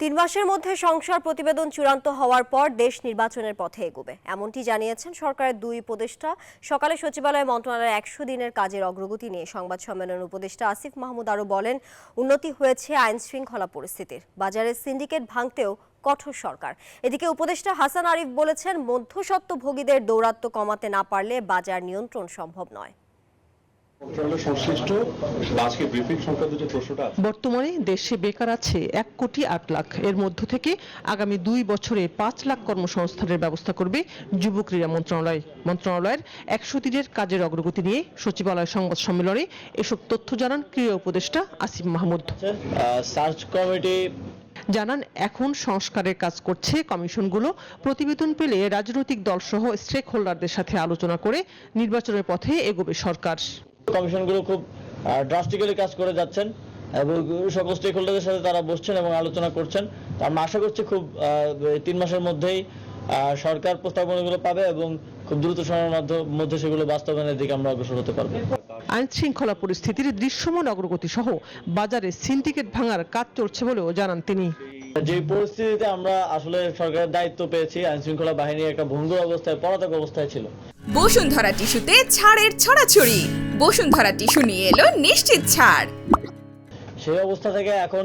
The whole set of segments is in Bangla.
3 মাসের মধ্যে সংস্কার প্রতিবেদন চূড়ান্ত হওয়ার পর দেশ নির্বাচনের পথে এগোবে, এমনটি জানিয়েছেন সরকারের দুই উপদেষ্টা। সকালে সচিবালয় মন্ত্রণালয়ের 100 দিনের কাজের অগ্রগতি নিয়ে সংবাদ সম্মেলনের উপদেষ্টা আসিফ মাহমুদ আরও বলেন, উন্নতি হয়েছে আইন শৃঙ্খলা পরিস্থিতির, বাজারে সিন্ডিকেট ভাঙতেও কঠোর সরকার। এদিকে উপদেষ্টা হাসান আরিফ বলেছেন, মধ্যস্বত্বভোগীদের দৌরাত্ম্য কমাতে না পারলে বাজার নিয়ন্ত্রণ সম্ভব নয়। বর্তমানে দেশে বেকার আছে 1,08,00,000। এর মধ্য থেকে আগামী 2 বছরে 5 লাখ কর্মসংস্থানের ব্যবস্থা করবে যুব ক্রীড়া মন্ত্রণালয়। মন্ত্রণালয়ের 100 দিনের কাজের অগ্রগতি নিয়ে সচিবালয় সংবাদ সম্মেলনে এসব তথ্য জানান ক্রীড়া উপদেষ্টা আসিফ মাহমুদ। সার্চ কমিটি জানান, এখন সংস্কারের কাজ করছে কমিশনগুলো। প্রতিবেদন পেলে রাজনৈতিক দল সহ স্টেক হোল্ডারদের সাথে আলোচনা করে নির্বাচনের পথে এগোবে সরকার। কমিশনগুলো খুব ড্রাস্টিক্যালি কাজ করে যাচ্ছেন এবং সকল স্টেক হোল্ডারদের সাথে তারা বসছেন এবং আলোচনা করছেন। আমরা আশা করছি খুব 3 মাসের মধ্যেই সরকার প্রস্তাবনাগুলো পাবে এবং খুব দ্রুত সময়ের মধ্যে সেগুলো বাস্তবায়নের দিকে আমরা অগ্রসর হতে পারবো। আইন শৃঙ্খলা পরিস্থিতির দৃশ্যমান অগ্রগতি সহ বাজারে সিন্ডিকেট ভাঙার কাজ চলছে বলেও জানান তিনি। যে পরিস্থিতিতে আমরা আসলে সরকারের দায়িত্ব পেয়েছি, আইন শৃঙ্খলা বাহিনী একটা ভঙ্গুর অবস্থায়, পলাতক অবস্থায় ছিল। বসুন্ধরা টিস্যুতে ছাড়ের ছড়াছড়ি। বসুন্ধরা টিস্যু নিয়ে এলো নিশ্চিত ছাড়। সেই অবস্থা থেকে এখন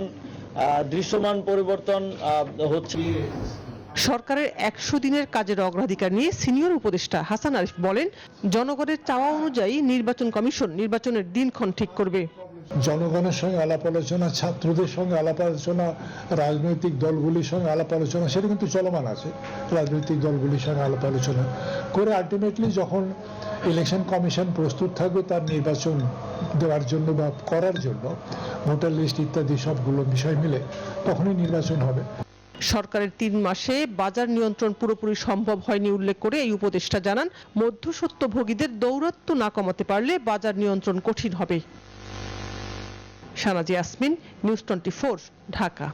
দৃশ্যমান পরিবর্তন হচ্ছে। সরকারের 100 দিনের কাজের অগ্রাধিকার নিয়ে সিনিয়র উপদেষ্টা হাসান আরিফ বলেন, জনগণের চাওয়া অনুযায়ী নির্বাচন কমিশন নির্বাচনের দিনক্ষণ ঠিক করবে। জনগণের সঙ্গে আলাপ আলোচনা, ছাত্রদের সঙ্গে আলাপ আলোচনা, রাজনৈতিক দলগুলির সঙ্গে আলাপ আলোচনা সেটা কিন্তু চলমান আছে। রাজনৈতিক দলগুলির সঙ্গে আলাপ আলোচনা করে আলটিমেটলি যখন ইলেকশন কমিশন প্রস্তুত থাকবে তার নির্বাচন দেওয়ার জন্য বা করার জন্য, ভোটার লিস্ট ইত্যাদি সবগুলো বিষয় মিলে তখনই নির্বাচন হবে। সরকারের 3 মাসে বাজার নিয়ন্ত্রণ পুরোপুরি সম্ভব হয়নি উল্লেখ করে এই উপদেষ্টা জানান, মধ্যস্বত্বভোগীদের দৌরাত্ম্য না কমাতে পারলে বাজার নিয়ন্ত্রণ কঠিন হবে। শাহনাজ ইয়াসমিন, নিউজ 24, ঢাকা।